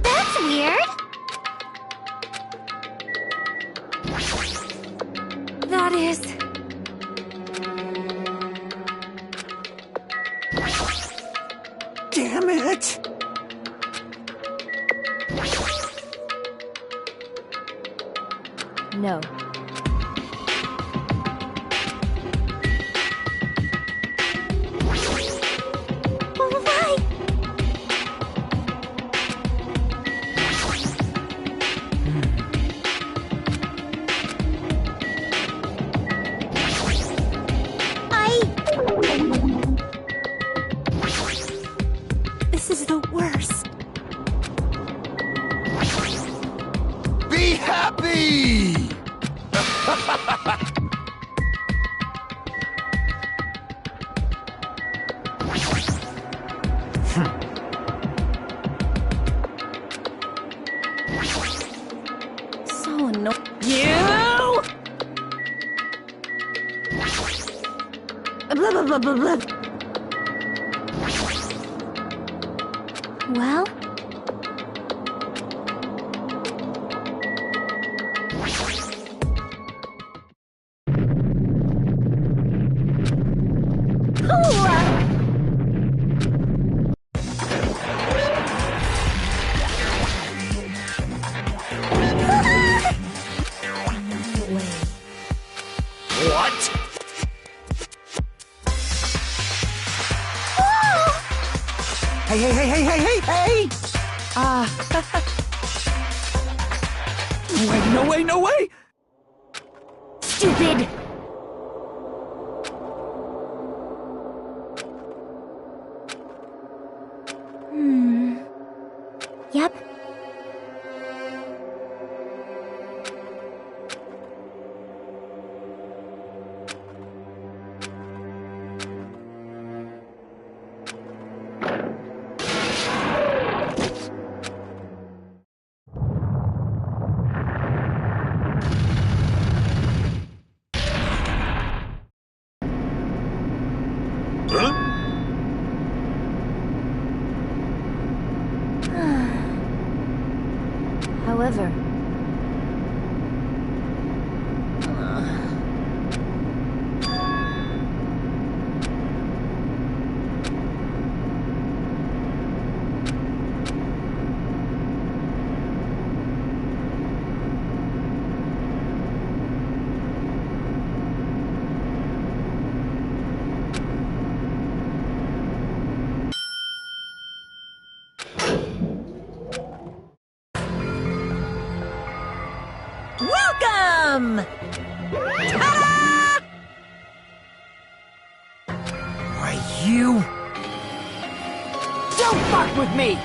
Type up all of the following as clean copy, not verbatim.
That's weird. That is... Damn it! No. Why? This is the worst. Be happy! So annoying. You! Blah, blah, blah, blah, blah. Well? What? Hey, hey, hey, hey, hey, hey, hey! No way, no way! Stupid! Yep. Huh? However... Welcome! Ta-da! Why, you... Don't fuck with me!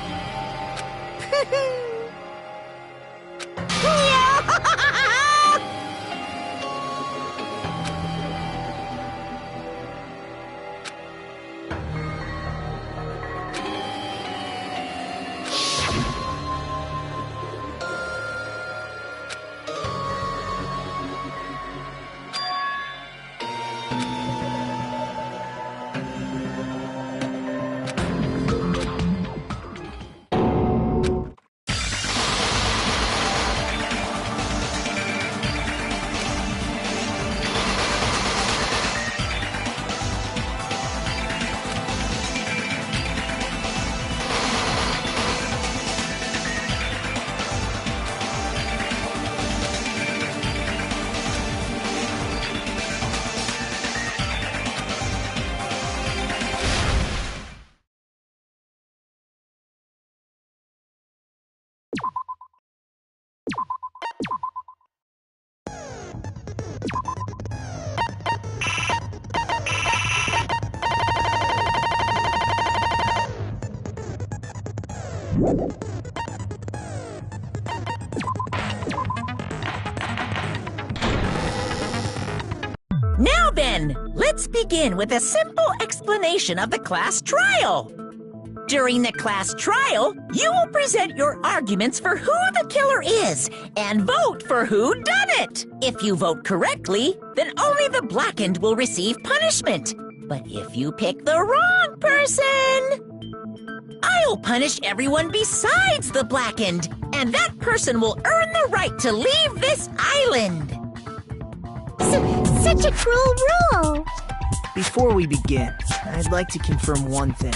Now then, let's begin with a simple explanation of the class trial. During the class trial, you will present your arguments for who the killer is and vote for who done it. If you vote correctly, then only the blackened will receive punishment. But if you pick the wrong person, I'll punish everyone besides the blackened, and that person will earn the right to leave this island. Such a cruel rule! Before we begin, I'd like to confirm one thing.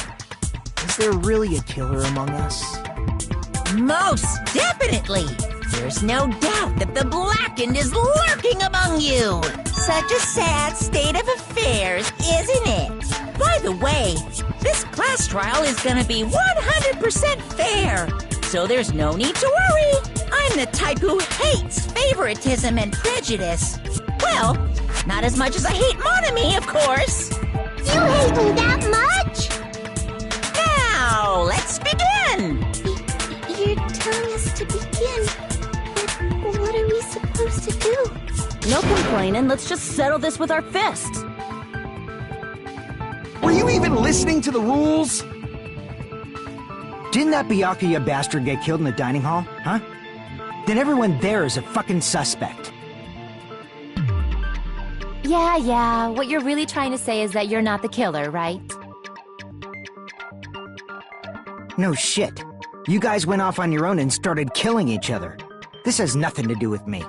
Is there really a killer among us? Most definitely! There's no doubt that the blackened is lurking among you! Such a sad state of affairs, isn't it? By the way, this class trial is gonna be 100% fair, so there's no need to worry. I'm the type who hates favoritism and prejudice. Well, not as much as I hate monogamy, of course. You hate me that much? Now, let's begin! You're telling us to begin, but what are we supposed to do? No complaining, let's just settle this with our fists. Were you even listening to the rules? Didn't that Byakuya bastard get killed in the dining hall, huh? Then everyone there is a fucking suspect. Yeah, what you're really trying to say is that you're not the killer, right? No shit. You guys went off on your own and started killing each other. This has nothing to do with me.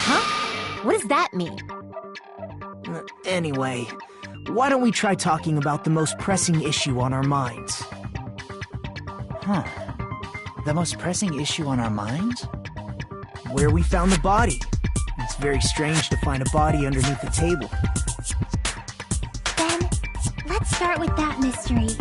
Huh? What does that mean? Anyway, why don't we try talking about the most pressing issue on our minds? Huh. The most pressing issue on our minds? Where we found the body. It's very strange to find a body underneath the table. Then, let's start with that mystery.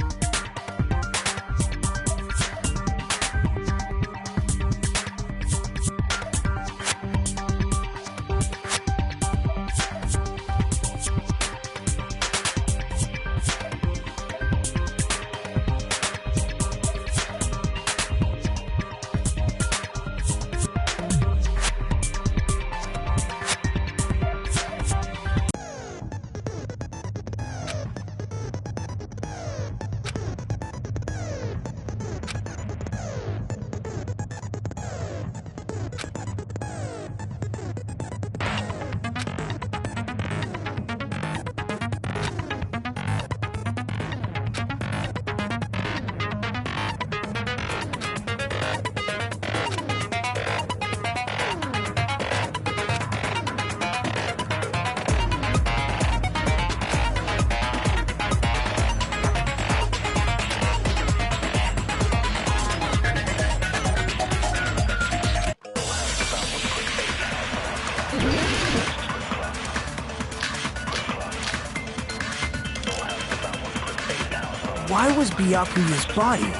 Why was Byakuya's body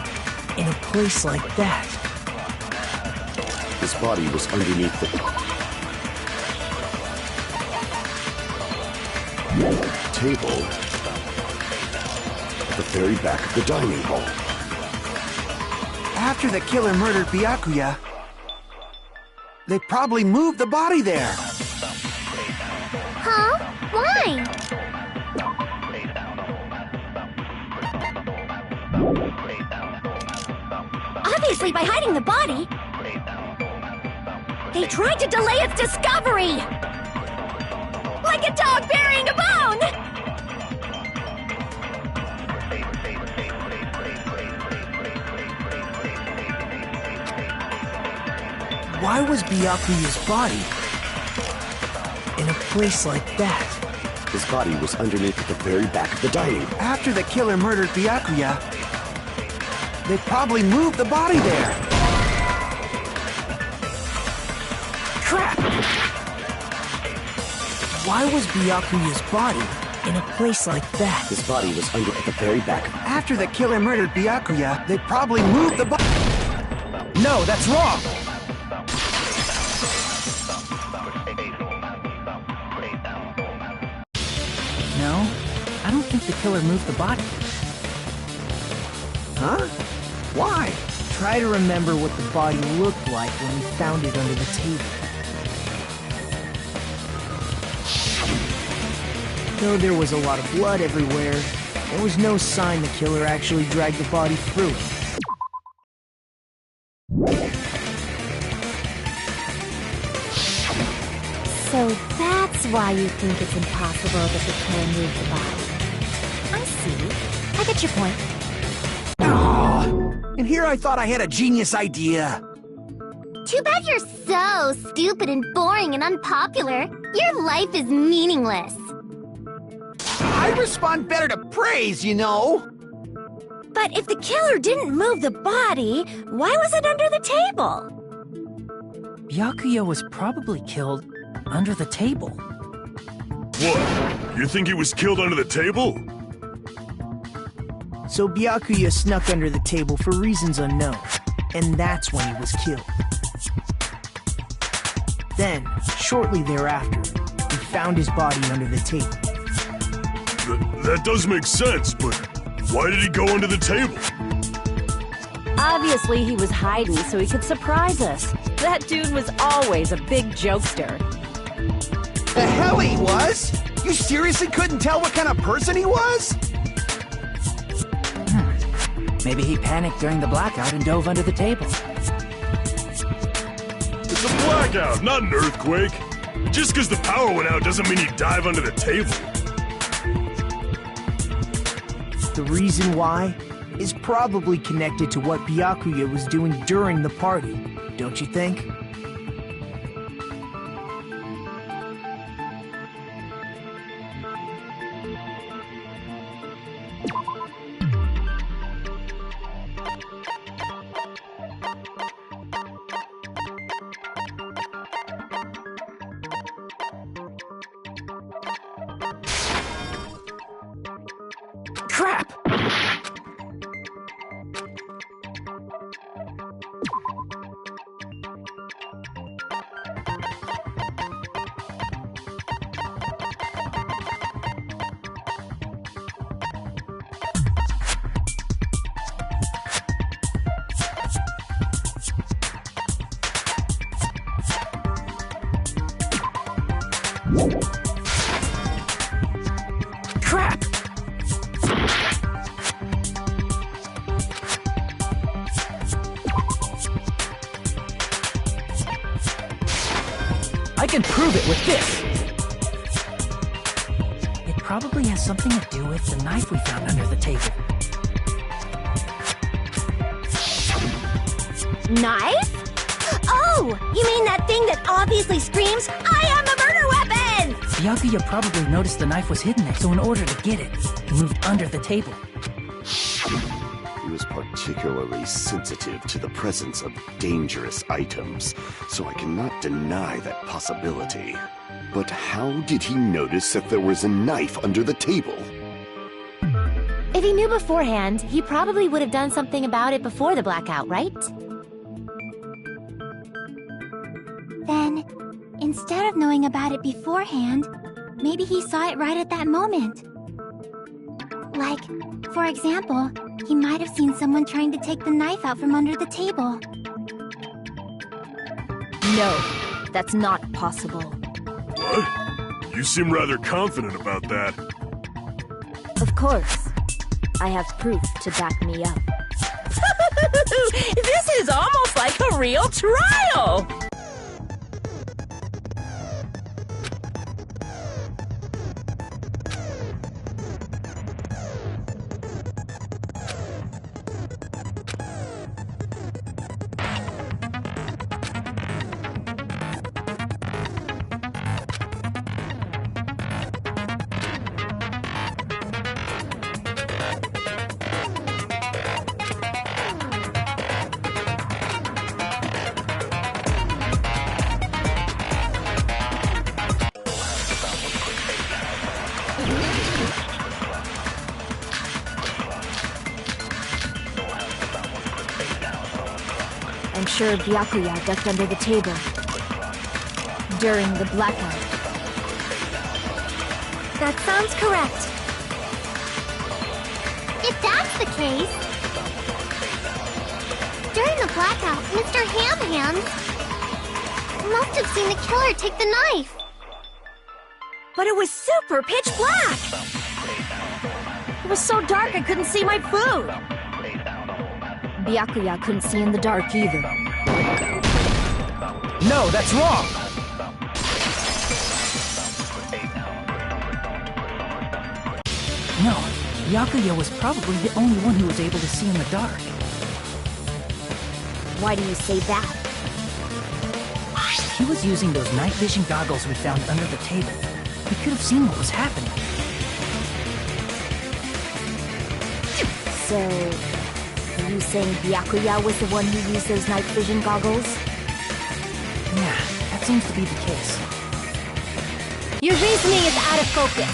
in a place like that? His body was underneath the table at the very back of the dining hall. After the killer murdered Byakuya, they probably moved the body there. Huh? Why? Obviously by hiding the body. They tried to delay its discovery! Like a dog burying a bone! Why was Byakuya's body in a place like that? His body was underneath at the very back of the dining hall. After the killer murdered Byakuya, they probably moved the body there. Crap! Why was Byakuya's body in a place like that? His body was under at the very back. After the killer murdered Byakuya, they probably moved the body. No, that's wrong! No, I don't think the killer moved the body. Huh? Why? Try to remember what the body looked like when we found it under the table. Though there was a lot of blood everywhere, there was no sign the killer actually dragged the body through it. So that's That's why you think it's impossible that the killer moved the body. I see. I get your point. Oh, and here I thought I had a genius idea. Too bad you're so stupid and boring and unpopular. Your life is meaningless. I respond better to praise, you know. But if the killer didn't move the body, why was it under the table? Byakuya was probably killed under the table. What? You think he was killed under the table? So Byakuya snuck under the table for reasons unknown, and that's when he was killed. Then, shortly thereafter, he found his body under the table. That does make sense, but why did he go under the table? Obviously, he was hiding so he could surprise us. That dude was always a big jokester. The hell he was? You seriously couldn't tell what kind of person he was? Maybe he panicked during the blackout and dove under the table. It's a blackout, not an earthquake. Just because the power went out doesn't mean you dive under the table. The reason why is probably connected to what Byakuya was doing during the party, don't you think? Crap! Crap! I can prove it with this! It probably has something to do with the knife we found under the table. Knife? Oh, you mean that thing that obviously screams, I am a murder weapon! Byakuya probably noticed the knife was hidden there, so in order to get it, he moved under the table. He was particularly sensitive to the presence of dangerous items, so I cannot deny that possibility. But how did he notice that there was a knife under the table? If he knew beforehand, he probably would have done something about it before the blackout, right? Then, instead of knowing about it beforehand, maybe he saw it right at that moment. Like, for example, he might have seen someone trying to take the knife out from under the table. No, that's not possible. What? You seem rather confident about that. Of course. I have proof to back me up. This is almost like a real trial! I'm sure Byakuya ducked under the table during the blackout. That sounds correct. If that's the case... During the blackout, Mr. Ham must have seen the killer take the knife. But it was super pitch black! It was so dark I couldn't see my food. Byakuya couldn't see in the dark either. No, that's wrong! No, Byakuya was probably the only one who was able to see in the dark. Why do you say that? He was using those night vision goggles we found under the table. He could have seen what was happening. So, are you saying Byakuya was the one who used those night vision goggles? Yeah, that seems to be the case. Your reasoning is out of focus.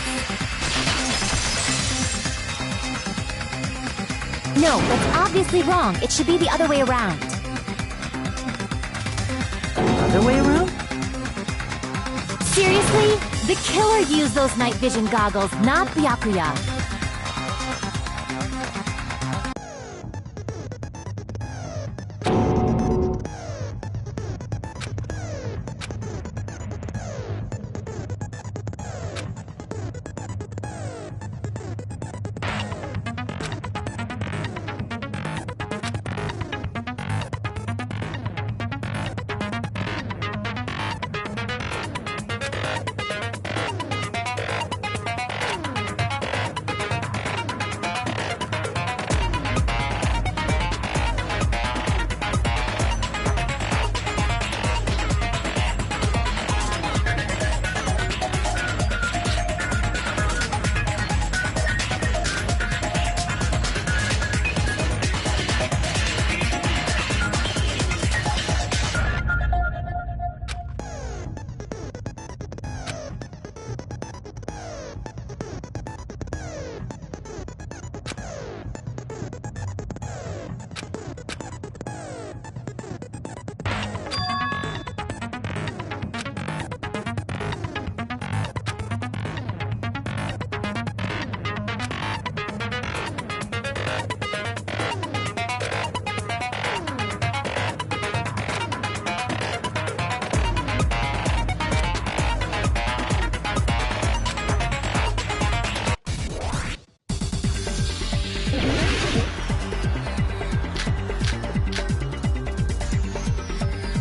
No, that's obviously wrong. It should be the other way around. Other way around? Seriously? The killer used those night vision goggles, not Byakuya.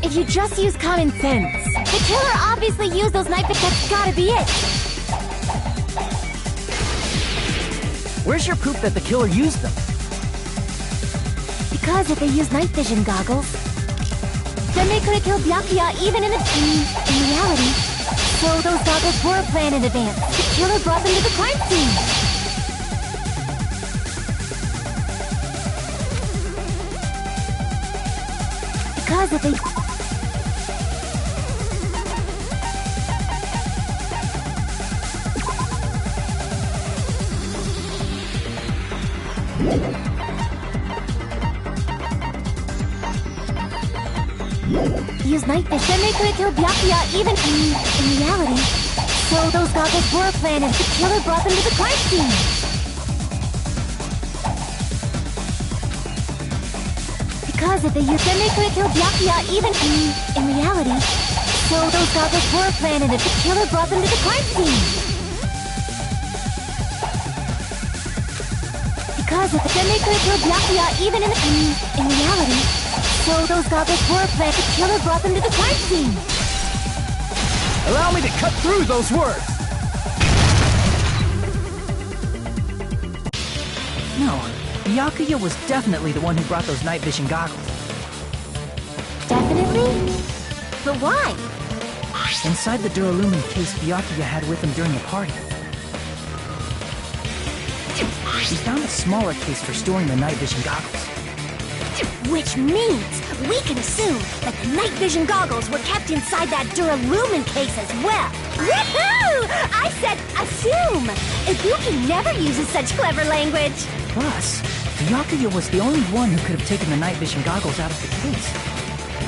If you just use common sense, the killer obviously used those night vision. That's gotta be it. Where's your proof that the killer used them? Because if they used night vision goggles, then they could have killed Byakuya even in reality. So those goggles were planned in advance. The killer brought them to the crime scene. Because if they... use night vision, then they could have killed Byakuya even in reality. So those goggles were planned and the killer brought them to the crime scene. Because if they used them, they could have killed Byakuya even in reality. So those goggles were planned and the killer brought them to the crime scene. Because if then they could have killed Byakuya even in reality. So those goggles were planned. The killer brought them to the crime scene. Allow me to cut through those words! No, Byakuya was definitely the one who brought those night vision goggles. Definitely? But why? Inside the Duralumin case Byakuya had with him during the party, we found a smaller case for storing the night vision goggles. Which means we can assume that the night vision goggles were kept inside that Duralumin case as well. Woohoo! I said assume! Ibuki never uses such clever language. Plus, Byakuya was the only one who could have taken the night vision goggles out of the case,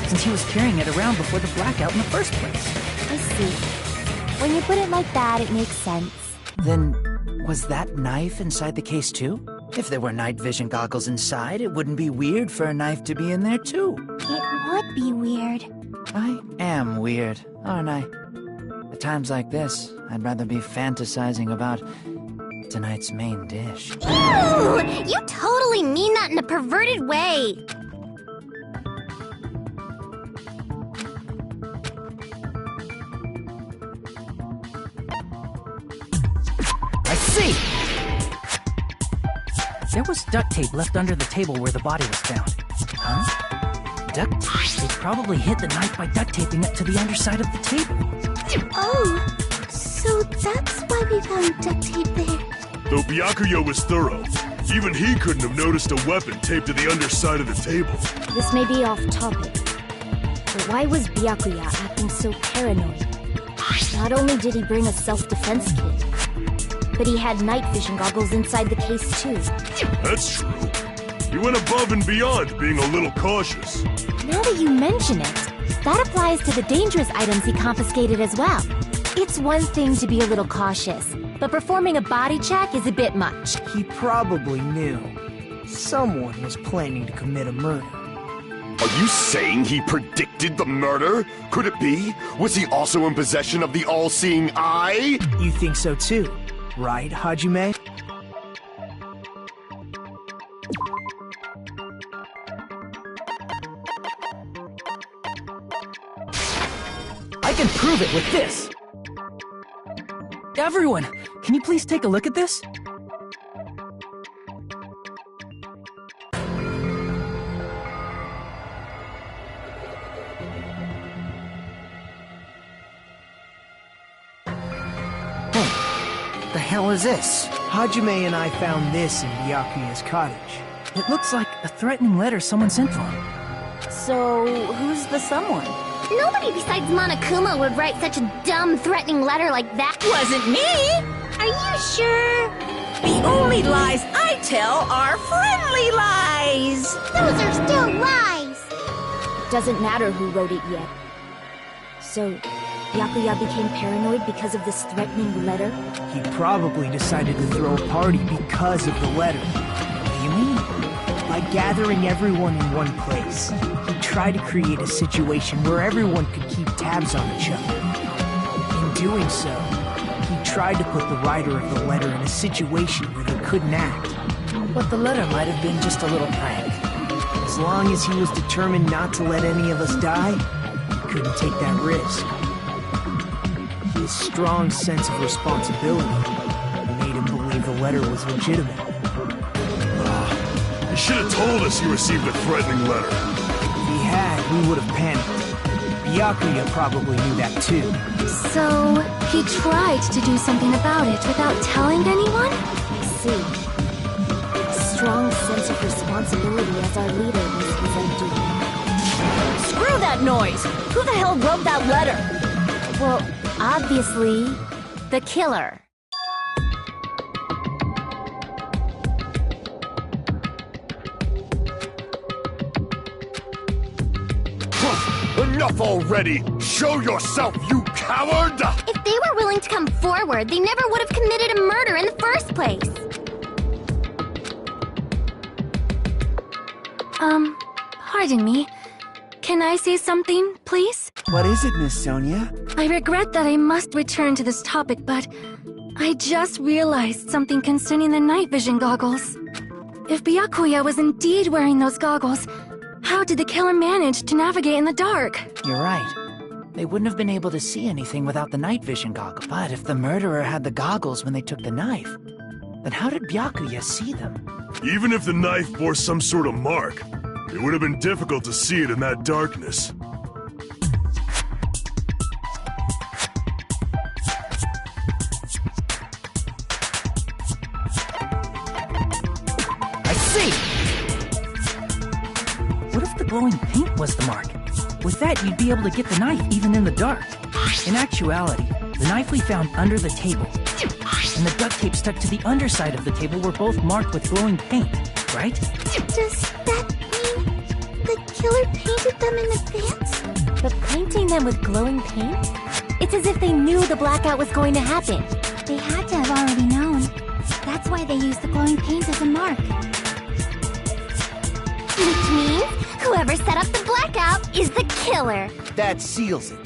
since he was carrying it around before the blackout in the first place. I see. When you put it like that, it makes sense. Then, was that knife inside the case too? If there were night vision goggles inside, it wouldn't be weird for a knife to be in there too. It would be weird. I am weird, aren't I? At times like this, I'd rather be fantasizing about tonight's main dish. Ooh! You totally mean that in a perverted way! I see! There was duct tape left under the table where the body was found. Huh? Duct tape? They probably hid the knife by duct taping it to the underside of the table. Oh, so that's why we found duct tape there. Though Byakuya was thorough, even he couldn't have noticed a weapon taped to the underside of the table. This may be off topic, but why was Byakuya acting so paranoid? Not only did he bring a self-defense kit, but he had night vision goggles inside the case too. That's true. He went above and beyond being a little cautious. Now that you mention it, that applies to the dangerous items he confiscated as well. It's one thing to be a little cautious, but performing a body check is a bit much. He probably knew someone was planning to commit a murder. Are you saying he predicted the murder? Could it be? Was he also in possession of the all-seeing eye? You think so too, right, Hajime? I can prove it with this! Everyone, can you please take a look at this? The hell is this? Hajime and I found this in Byakuya's cottage. It looks like a threatening letter someone sent to him. So, who's the someone? Nobody besides Monokuma would write such a dumb, threatening letter like that. Wasn't me! Are you sure? The only lies I tell are friendly lies! Those are still lies! Doesn't matter who wrote it yet. So, Byakuya became paranoid because of this threatening letter? He probably decided to throw a party because of the letter. You mean? By gathering everyone in one place, he tried to create a situation where everyone could keep tabs on each other. In doing so, he tried to put the writer of the letter in a situation where they couldn't act. But the letter might have been just a little prank. As long as he was determined not to let any of us die, he couldn't take that risk. His strong sense of responsibility made him believe the letter was legitimate. You should have told us you received a threatening letter. If he had, we would have panicked. Byakuya probably knew that too. So, he tried to do something about it without telling anyone? I see. Strong sense of responsibility as our leader was his undoing. Screw that noise! Who the hell wrote that letter? Well, obviously, the killer. Enough already! Show yourself, you coward! If they were willing to come forward, they never would have committed a murder in the first place. Pardon me. Can I say something, please? What is it, Miss Sonia? I regret that I must return to this topic, but I just realized something concerning the night vision goggles. If Byakuya was indeed wearing those goggles, how did the killer manage to navigate in the dark? You're right. They wouldn't have been able to see anything without the night vision goggles. But if the murderer had the goggles when they took the knife, then how did Byakuya see them? Even if the knife bore some sort of mark, it would have been difficult to see it in that darkness. I see! What if the glowing paint was the mark? With that, you'd be able to get the knife even in the dark. In actuality, the knife we found under the table and the duct tape stuck to the underside of the table were both marked with glowing paint, right? Does that mean the killer painted them in advance? But painting them with glowing paint? It's as if they knew the blackout was going to happen. They had to have already known. That's why they used the glowing paint as a mark. Which means whoever set up the blackout is the killer. That seals it.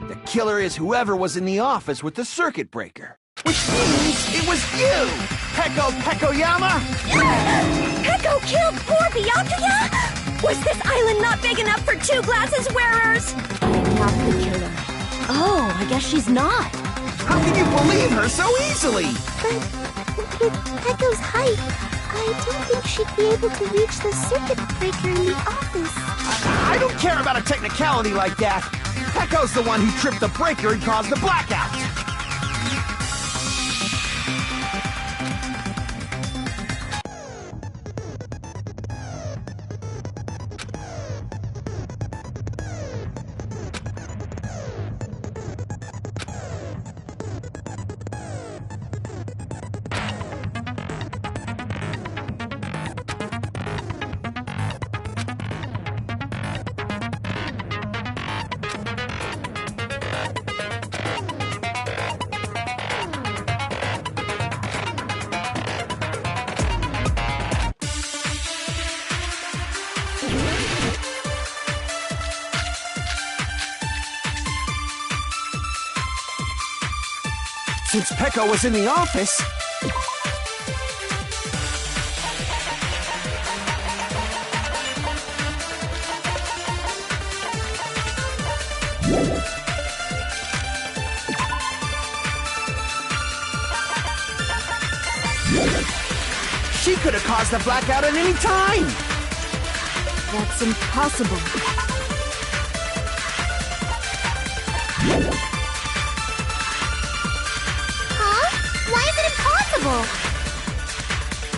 The killer is whoever was in the office with the circuit breaker. Which means it was you! Peko Pekoyama! Peko killed poor Byakuya? Was this island not big enough for 2 glasses wearers? I'm not the killer. Oh, I guess she's not. How can you believe her so easily? But With Pecco's height, I don't think she'd be able to reach the circuit breaker in the office. I don't care about a technicality like that. Pecco's the one who tripped the breaker and caused the blackout. Since Pecco was in the office... She could have caused the blackout at any time! That's impossible. Why is it impossible?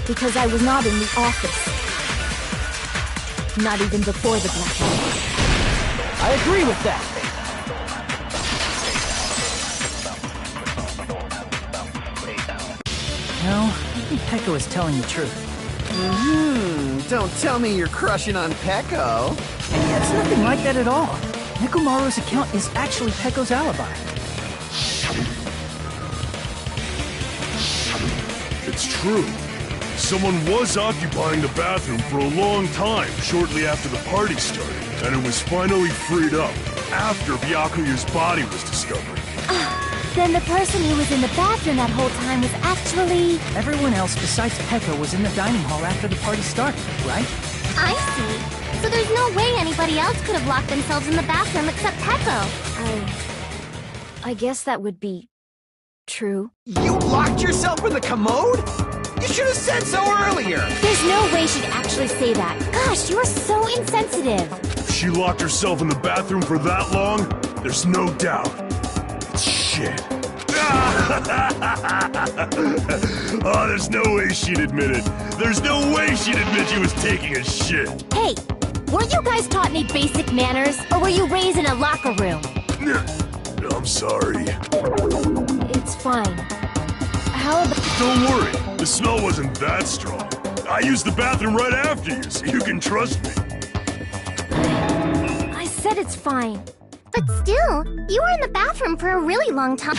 Because I was not in the office. Not even before the blackout. I agree with that. No, I think Pecco is telling the truth. Don't tell me you're crushing on Pecco. It's nothing like that at all. Nekomaru's account is actually Pecco's alibi. It's true. Someone was occupying the bathroom for a long time shortly after the party started, and it was finally freed up after Byakuya's body was discovered. Then the person who was in the bathroom that whole time was actually... Everyone else besides Pecco was in the dining hall after the party started, right? I see. So there's no way anybody else could have locked themselves in the bathroom except Pecco. I guess that would be... true. You locked yourself in the commode? You should have said so earlier! There's no way she'd actually say that. Gosh, you are so insensitive. If she locked herself in the bathroom for that long, there's no doubt. It's shit. Oh, there's no way she'd admit it. There's no way she'd admit she was taking a shit. Hey, weren't you guys taught any basic manners? Or were you raised in a locker room? I'm sorry. It's fine. How about... Don't worry, the smell wasn't that strong. I used the bathroom right after you, so you can trust me. I said it's fine. But still, you were in the bathroom for a really long time.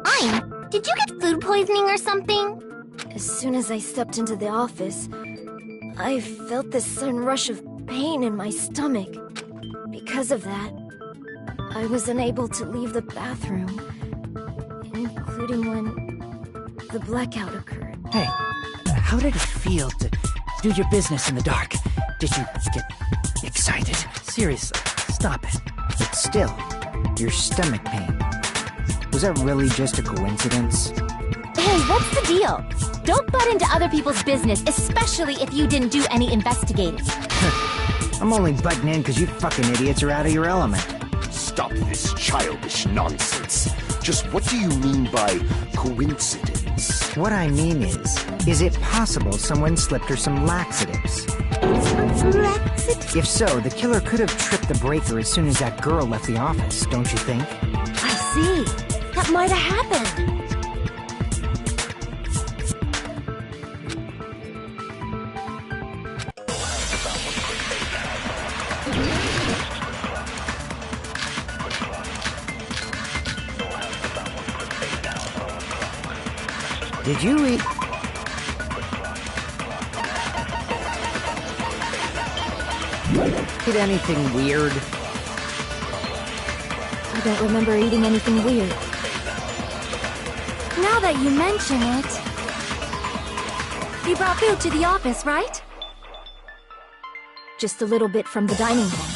Fine. Did you get food poisoning or something? As soon as I stepped into the office, I felt this sudden rush of pain in my stomach. Because of that, I was unable to leave the bathroom, including when the blackout occurred. Hey, how did it feel to do your business in the dark? Did you get excited? Seriously, stop it. But still, your stomach pain. Was that really just a coincidence? Hey, what's the deal? Don't butt into other people's business, especially if you didn't do any investigating. I'm only butting in because you fucking idiots are out of your element. Stop this childish nonsense. Just what do you mean by coincidence? What I mean is it possible someone slipped her some laxatives? Laxatives? If so, the killer could have tripped the breaker as soon as that girl left the office, don't you think? I see. That might have happened. Did you eat? Did anything weird? I don't remember eating anything weird. Now that you mention it... You brought food to the office, right? Just a little bit from the dining hall.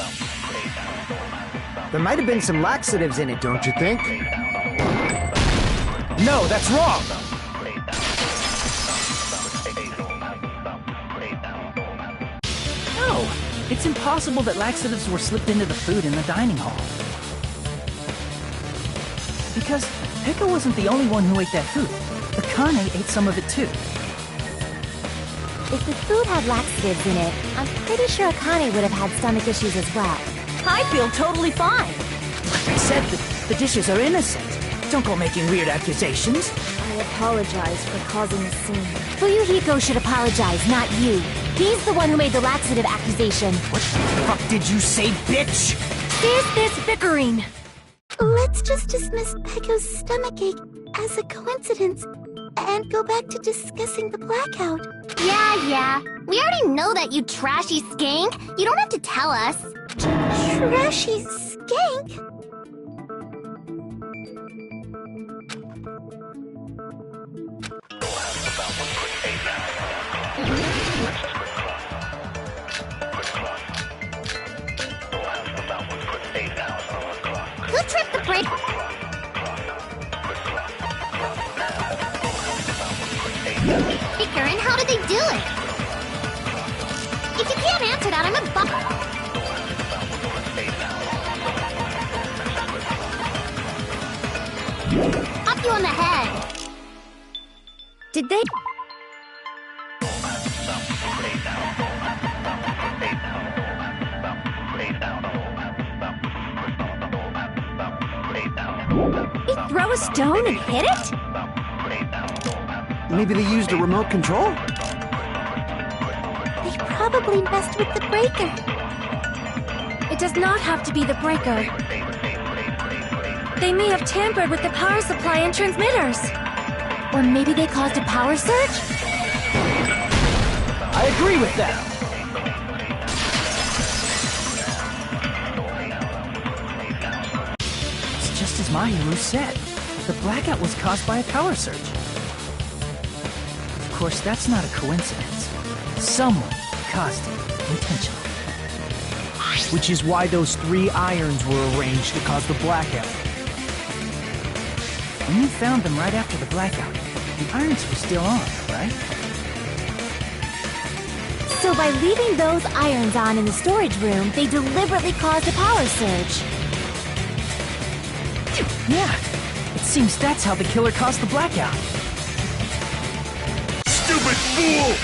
There might have been some laxatives in it, don't you think? No, that's wrong! No, it's impossible that laxatives were slipped into the food in the dining hall. Because Pekka wasn't the only one who ate that food. Akane ate some of it too. If the food had laxatives in it, I'm pretty sure Akane would have had stomach issues as well. I feel totally fine. Like I said, the dishes are innocent. Don't go making weird accusations. I apologize for causing a scene. Fuyuhiko should apologize, not you. He's the one who made the laxative accusation. What the fuck did you say, bitch? Is this bickering? Let's just dismiss Pekko's stomachache as a coincidence and go back to discussing the blackout. Yeah. We already know that, you trashy skank. You don't have to tell us. Trashy skank? Who tripped the break? And how did they do it? If you can't answer that, I'm a Pop you on the head. Did they? They throw a stone and hit it? Maybe they used a remote control? They probably messed with the breaker. It does not have to be the breaker. They may have tampered with the power supply and transmitters. Or maybe they caused a power surge? I agree with that. It's just as Mahiru said. The blackout was caused by a power surge. Of course, that's not a coincidence. Someone caused it intentionally. Which is why those 3 irons were arranged to cause the blackout. When you found them right after the blackout, the irons were still on, right? So by leaving those irons on in the storage room, they deliberately caused a power surge. Yeah, it seems that's how the killer caused the blackout. Stupid fool!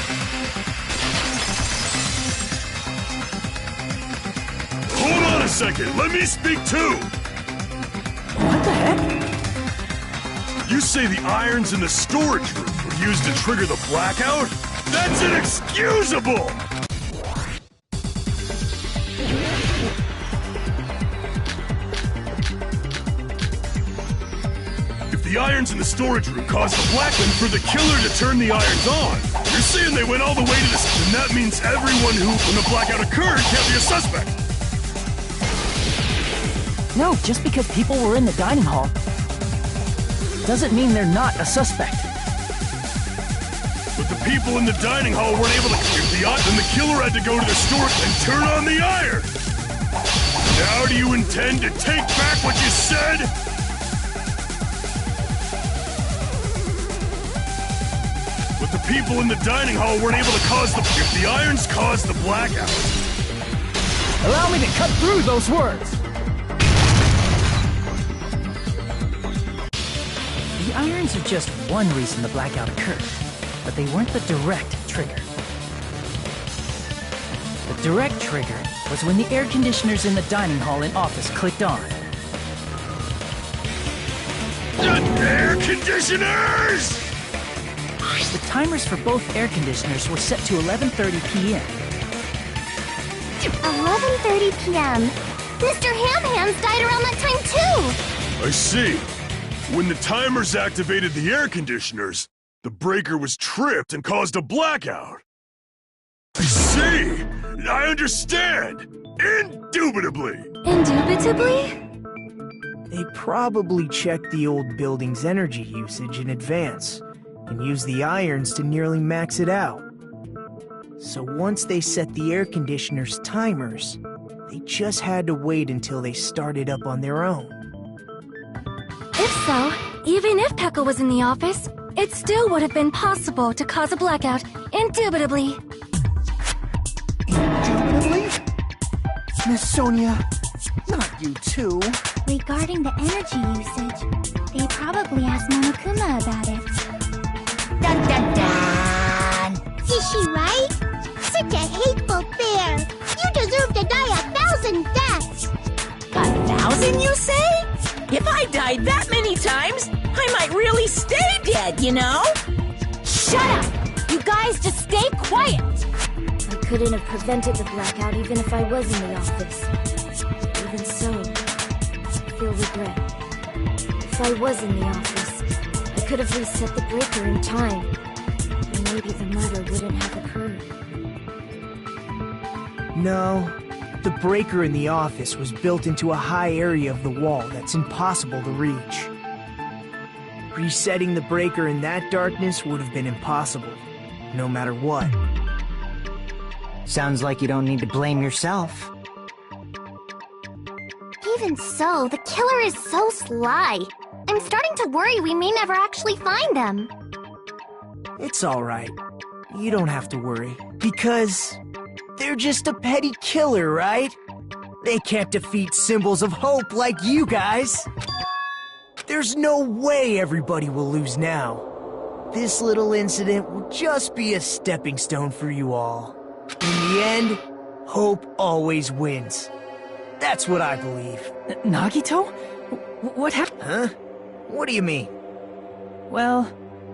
Hold on a second, let me speak too! What the heck? You say the irons in the storage room were used to trigger the blackout? That's inexcusable! If the irons in the storage room caused the blackout for the killer to turn the irons on, you're saying they went all the way to this, and that means everyone who, when the blackout occurred, can't be a suspect. No, just because people were in the dining hall doesn't mean they're not a suspect. But the people in the dining hall weren't able to keep the iron, then the killer had to go to the storage and turn on the iron. Now do you intend to take back what you said? But the people in the dining hall weren't able to cause the... If the irons caused the blackout... Allow me to cut through those words! The irons are just one reason the blackout occurred, but they weren't the direct trigger. The direct trigger was when the air conditioners in the dining hall and office clicked on. Air conditioners! The timers for both air conditioners were set to 11:30 p.m. 11:30 p.m. Mr. Ham-Hams died around that time too! I see. When the timers activated the air conditioners, the breaker was tripped and caused a blackout. I see! I understand! Indubitably! Indubitably? They probably checked the old building's energy usage in advance and used the irons to nearly max it out. So once they set the air conditioner's timers, They just had to wait until they started up on their own. If so, even if Pekka was in the office, it still would have been possible to cause a blackout, indubitably. Indubitably? Miss Sonia, not you too. Regarding the energy usage, they probably asked Monokuma about it. Dun dun dun! Is she right? Such a hateful bear! You deserve to die 1,000 deaths! 1,000, you say? If I died that many times, I might really stay dead, you know? Shut up! You guys just stay quiet! I couldn't have prevented the blackout even if I was in the office. Even so, I feel regret. If I was in the office, I could have reset the breaker in time, and maybe the murder wouldn't have occurred. No, the breaker in the office was built into a high area of the wall that's impossible to reach. Resetting the breaker in that darkness would have been impossible, no matter what. Sounds like you don't need to blame yourself. Even so, the killer is so sly. I'm starting to worry we may never actually find them. It's alright. You don't have to worry. Because they're just a petty killer, right? They can't defeat symbols of hope like you guys. There's no way everybody will lose now. This little incident will just be a stepping stone for you all. In the end, hope always wins. That's what I believe. Nagito? What happened? Huh? What do you mean? Well,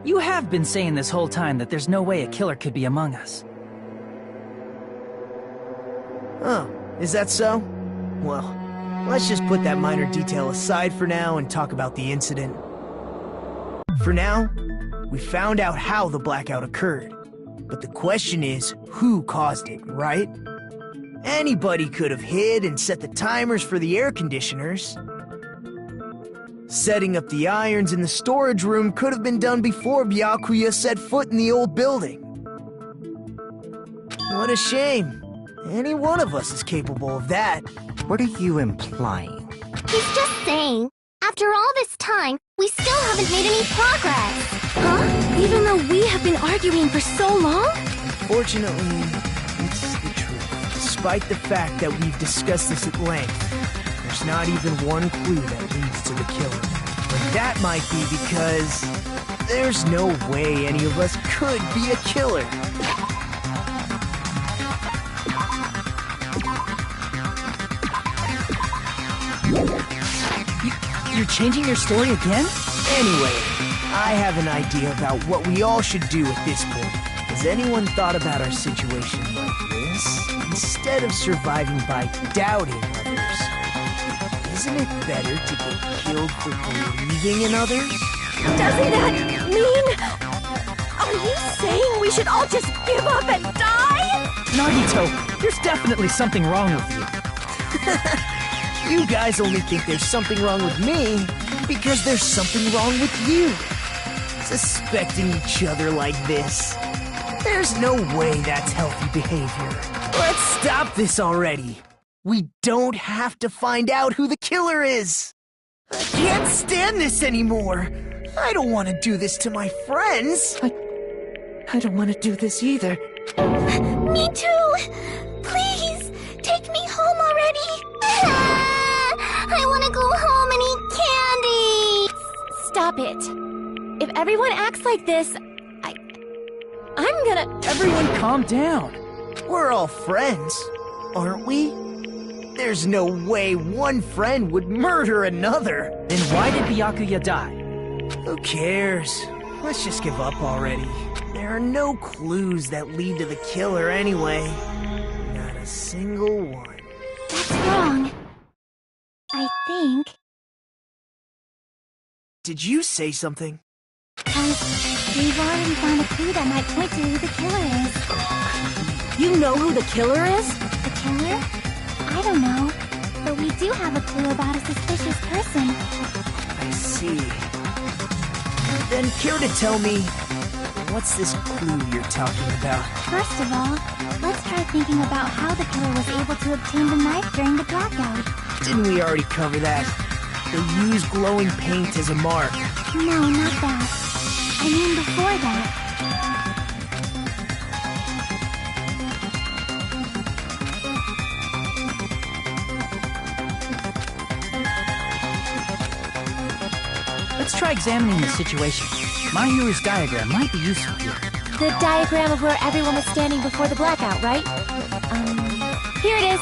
you have been saying this whole time that there's no way a killer could be among us. Oh, is that so? Well, let's just put that minor detail aside for now and talk about the incident. For now, we found out how the blackout occurred. But the question is, who caused it, right? Anybody could have hid and set the timers for the air conditioners. Setting up the irons in the storage room could have been done before Byakuya set foot in the old building. What a shame. Any one of us is capable of that. What are you implying? He's just saying, after all this time, we still haven't made any progress. Huh? Even though we have been arguing for so long? Fortunately, it's the truth. Despite the fact that we've discussed this at length, there's not even one clue that leads to the killer. But that might be because there's no way any of us could be a killer. You're changing your story again? Anyway, I have an idea about what we all should do at this point. Has anyone thought about our situation like this? Instead of surviving by doubting others, isn't it better to get killed for believing in others? Doesn't that mean... Are you saying we should all just give up and die? Nagito, there's definitely something wrong with you. You guys only think there's something wrong with me because there's something wrong with you. Suspecting each other like this. There's no way that's healthy behavior. Let's stop this already. We don't have to find out who the killer is. I can't stand this anymore. I don't want to do this to my friends. I don't want to do this either. Me too! Please, take me home already! I want to go home and eat candy! Stop it. If everyone acts like this, I'm gonna... Everyone calm down. We're all friends, aren't we? There's no way one friend would murder another. Then why did Byakuya die? Who cares? Let's just give up already. There are no clues that lead to the killer anyway. Not a single one. That's wrong. I think. Did you say something? We've already found a clue that might point to who the killer is. You know who the killer is? The killer? I don't know. But we do have a clue about a suspicious person. I see. Then care to tell me, what's this clue you're talking about? First of all, let's try started thinking about how the killer was able to obtain the knife during the blackout. Didn't we already cover that? They used glowing paint as a mark. No, not that. I mean before that. Let's try examining the situation. My hero's diagram might be useful here. The diagram of where everyone was standing before the blackout, right? Here it is.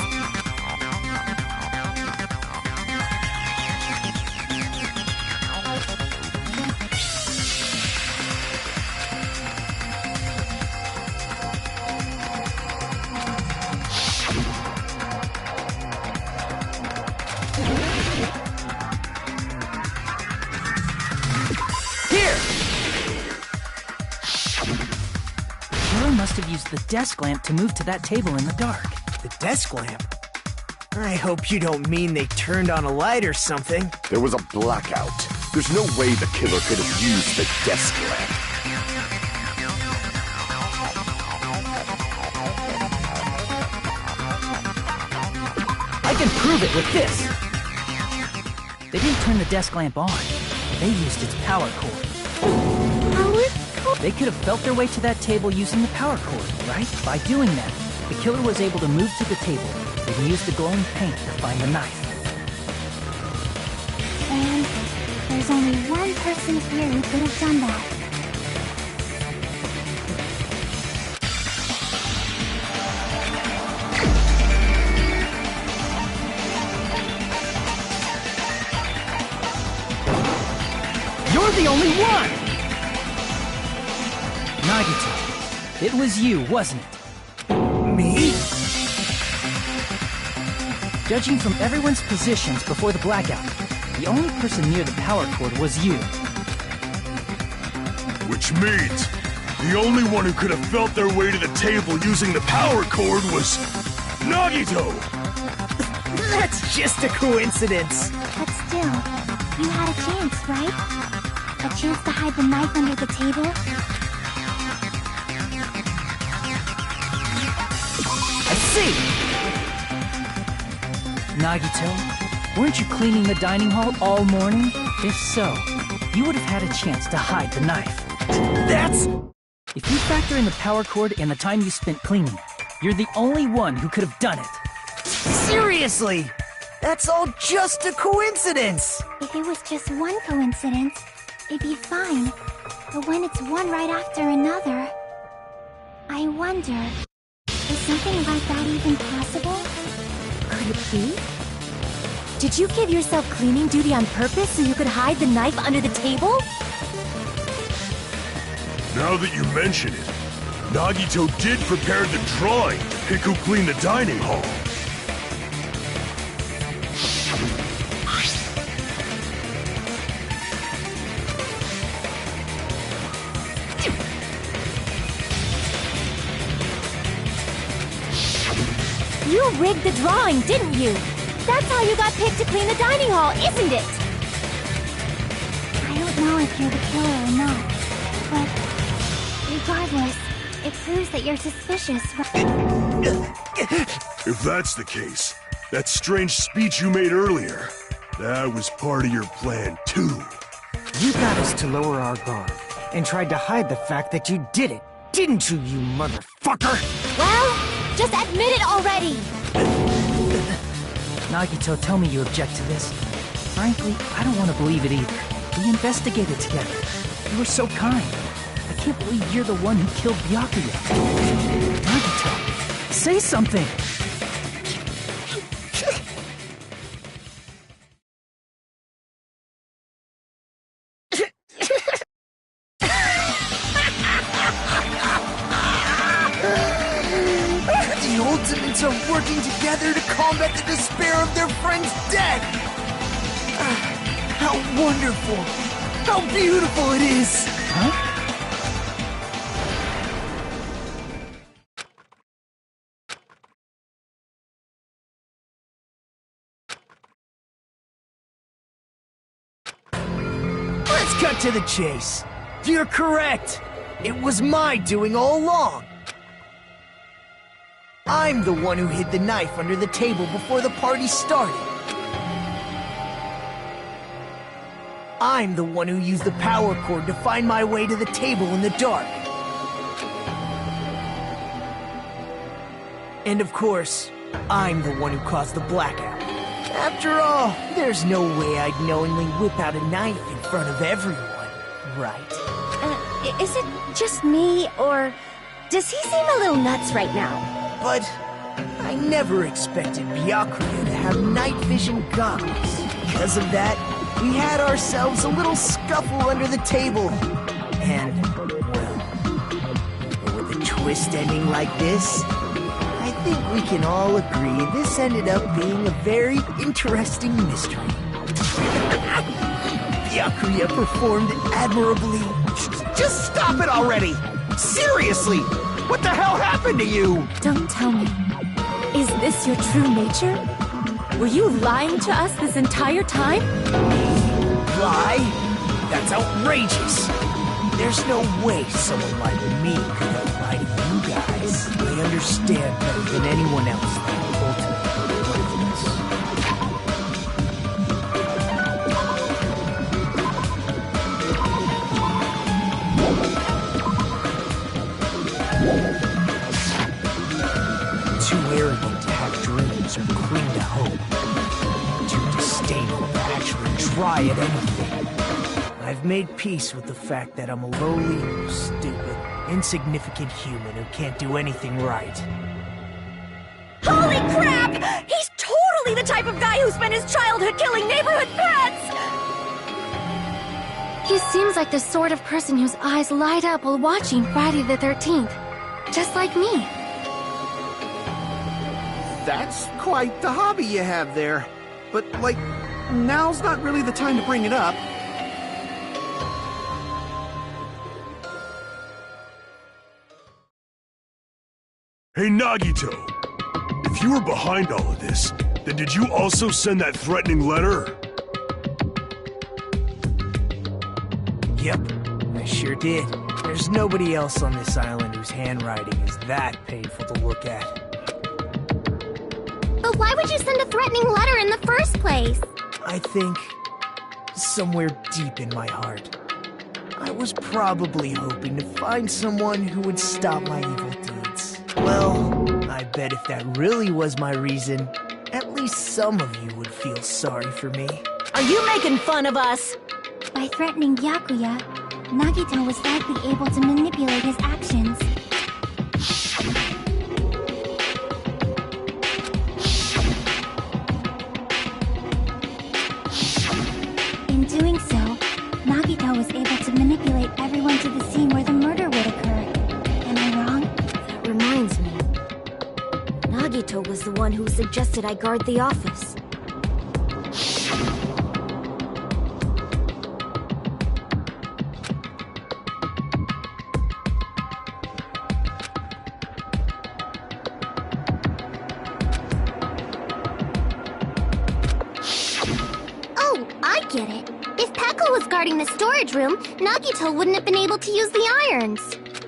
Must have used the desk lamp to move to that table in the dark. The desk lamp? I hope you don't mean they turned on a light or something. There was a blackout. There's no way the killer could have used the desk lamp. I can prove it with this! They didn't turn the desk lamp on. They used its power cord. They could have felt their way to that table using the power cord, right? By doing that, the killer was able to move to the table and use the glowing paint to find the knife. And there's only one person here who could have done that. You're the only one! Nagito, it was you, wasn't it? Me? Judging from everyone's positions before the blackout, the only person near the power cord was you. Which means the only one who could have felt their way to the table using the power cord was Nagito! That's just a coincidence. But still, you had a chance, right? A chance to hide the knife under the table? I see! Nagito, weren't you cleaning the dining hall all morning? If so, you would have had a chance to hide the knife. That's... If you factor in the power cord and the time you spent cleaning, you're the only one who could have done it. Seriously! That's all just a coincidence! If it was just one coincidence, it'd be fine. But when it's one right after another... I wonder... is something like that even possible? Could it be? Did you give yourself cleaning duty on purpose so you could hide the knife under the table? Now that you mention it, Nagito did prepare the drawing to pick who cleaned the dining hall. You rigged the drawing, didn't you? That's how you got picked to clean the dining hall, isn't it? I don't know if you're the killer or not, but regardless, it proves that you're suspicious, right? If that's the case, that strange speech you made earlier, that was part of your plan too. You got us to lower our guard, and tried to hide the fact that you did it, didn't you, you motherfucker? Well, just admit it already! Nagito, tell me you object to this. Frankly, I don't want to believe it either. We investigated together. You were so kind. I can't believe you're the one who killed Byakuya. Nagito, say something! The Ultimates are working together to combat the despair of their friend's death! How wonderful! How beautiful it is! Huh? Let's cut to the chase. You're correct. It was my doing all along. I'm the one who hid the knife under the table before the party started. I'm the one who used the power cord to find my way to the table in the dark. And of course, I'm the one who caused the blackout. After all, there's no way I'd knowingly whip out a knife in front of everyone, right? Is it just me, or does he seem a little nuts right now? But I never expected Byakuya to have night vision goggles. Because of that, we had ourselves a little scuffle under the table. And, well, with a twist ending like this, I think we can all agree this ended up being a very interesting mystery. Byakuya performed admirably. Just stop it already! Seriously! What the hell happened to you? Don't tell me. Is this your true nature? Were you lying to us this entire time? Lie? That's outrageous! There's no way someone like me could have lied to you guys. I understand better than anyone else the ultimate worthiness. Too arrogant to have dreams or cling to hope. Too disdainful to actually try at anything. I've made peace with the fact that I'm a lowly, stupid, insignificant human who can't do anything right. Holy crap! He's totally the type of guy who spent his childhood killing neighborhood pets! He seems like the sort of person whose eyes light up while watching Friday the 13th. Just like me. That's quite the hobby you have there. But, like, now's not really the time to bring it up. Hey, Nagito! If you were behind all of this, then did you also send that threatening letter? Yep, I sure did. There's nobody else on this island whose handwriting is that painful to look at. But why would you send a threatening letter in the first place? I think, somewhere deep in my heart, I was probably hoping to find someone who would stop my evil deeds. Well, I bet if that really was my reason, at least some of you would feel sorry for me. Are you making fun of us? By threatening Byakuya, Nagito was likely able to manipulate his actions. In doing so, Nagito was able to manipulate everyone to the scene where the murder would occur. Am I wrong? That reminds me. Nagito was the one who suggested I guard the office. Get it. If Peko was guarding the storage room, Nagito wouldn't have been able to use the irons.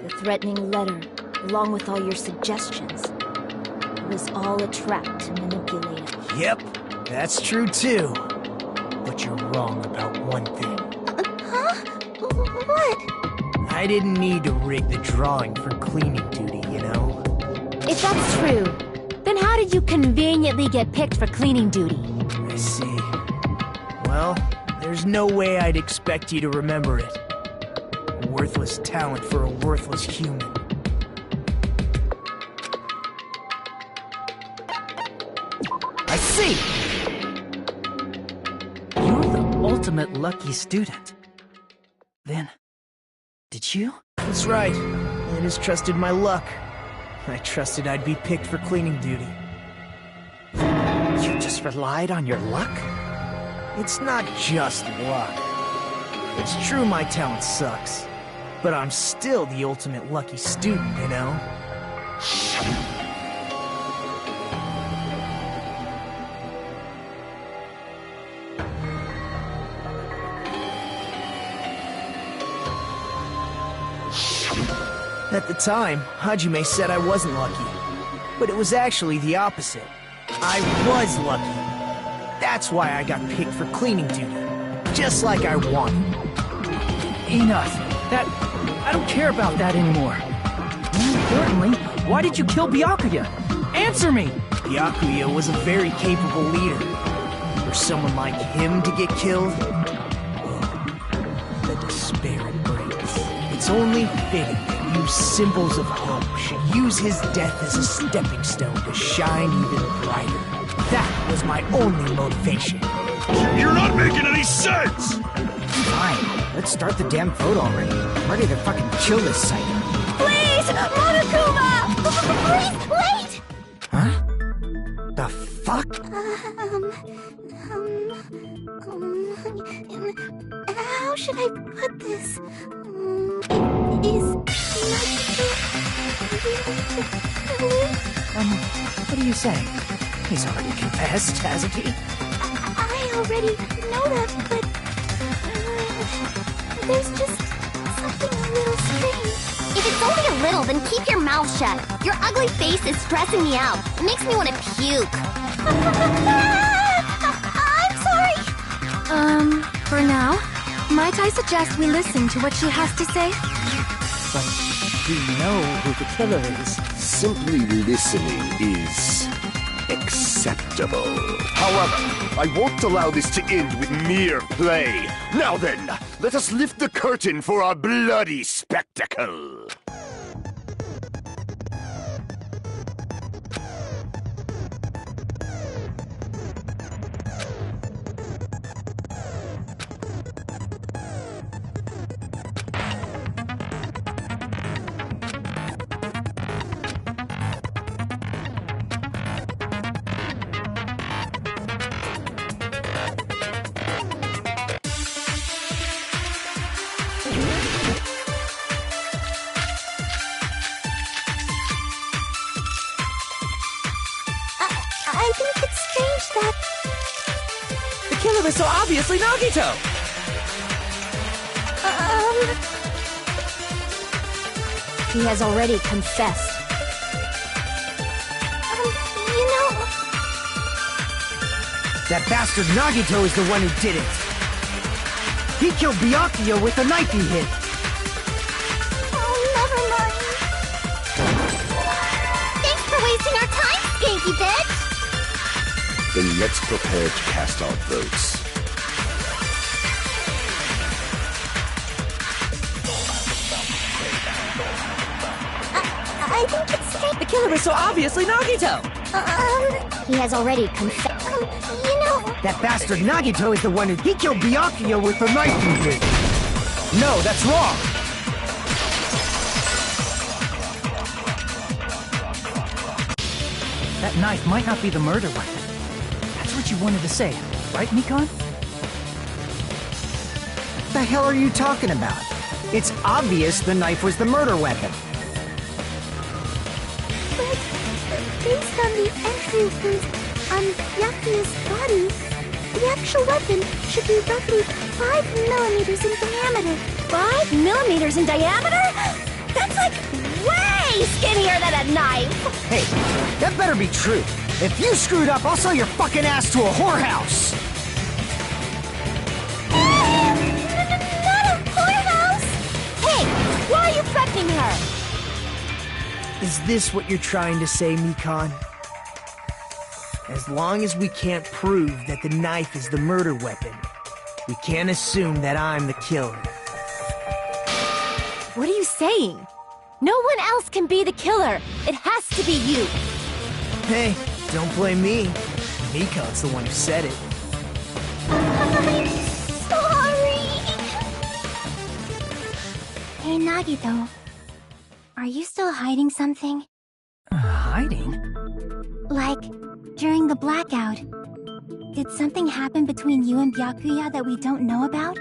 The threatening letter, along with all your suggestions, it was all a trap to manipulate it. Yep, that's true too. But you're wrong about one thing. Huh? What? I didn't need to rig the drawing for cleaning duty, you know? If that's true, then how did you conveniently get picked for cleaning duty? I see. Well, there's no way I'd expect you to remember it. A worthless talent for a worthless human. I see! You're the ultimate lucky student. Then, did you? That's right. I just trusted my luck. I trusted I'd be picked for cleaning duty. You just relied on your luck? It's not just luck. It's true my talent sucks, but I'm still the ultimate lucky student, you know? At the time, Hajime said I wasn't lucky. But it was actually the opposite. I was lucky. That's why I got picked for cleaning duty. Just like I wanted. Enough. I don't care about that anymore. More importantly, why did you kill Byakuya? Answer me! Byakuya was a very capable leader. For someone like him to get killed, the despair it brings. It's only fitting that you symbols of hope should use his death as a stepping stone to shine even brighter. That was my only motivation. You're not making any sense! Fine, let's start the damn vote already. I'm ready to fucking kill this psycho. Please! Monokuma! Please, wait! Huh? The fuck? How should I put this? What are you saying? He's already confessed, hasn't he? I already know that, but there's just something a little strange. If it's only a little, then keep your mouth shut. Your ugly face is stressing me out. It makes me want to puke. I'm sorry. For now, might I suggest we listen to what she has to say? But we know who the killer is. Simply listening is acceptable. However, I won't allow this to end with mere play. Now then, let us lift the curtain for our bloody spectacle. I think it's strange that... The killer is so obviously Nagito! He has already confessed. You know... That bastard Nagito is the one who did it. He killed Byakuya with the knife he hit. Oh, never mind. Thanks for wasting our time, skanky bitch! Then let's prepare to cast our votes. I think it's strange. The killer is so obviously Nagito! He has already confessed. You know... That bastard Nagito is the one who... He killed Byakuya with the knife he hit. No, that's wrong. That knife might not be the murder weapon. That's what you wanted to say, right, Mikan? What the hell are you talking about? It's obvious the knife was the murder weapon. But based on the entry wounds on Byakuya's body, the actual weapon should be roughly 5 millimeters in diameter. 5 millimeters in diameter? That's like way skinnier than a knife! Hey, that better be true. If you screwed up, I'll sell your fucking ass to a whorehouse! Not a whorehouse! Hey, why are you threatening her? Is this what you're trying to say, Mikan? As long as we can't prove that the knife is the murder weapon, we can't assume that I'm the killer. What are you saying? No one else can be the killer. It has to be you. Hey, don't blame me. Mikan's the one who said it. I'm sorry. Hey, Nagito. Are you still hiding something? Hiding? Like, during the blackout, did something happen between you and Byakuya that we don't know about?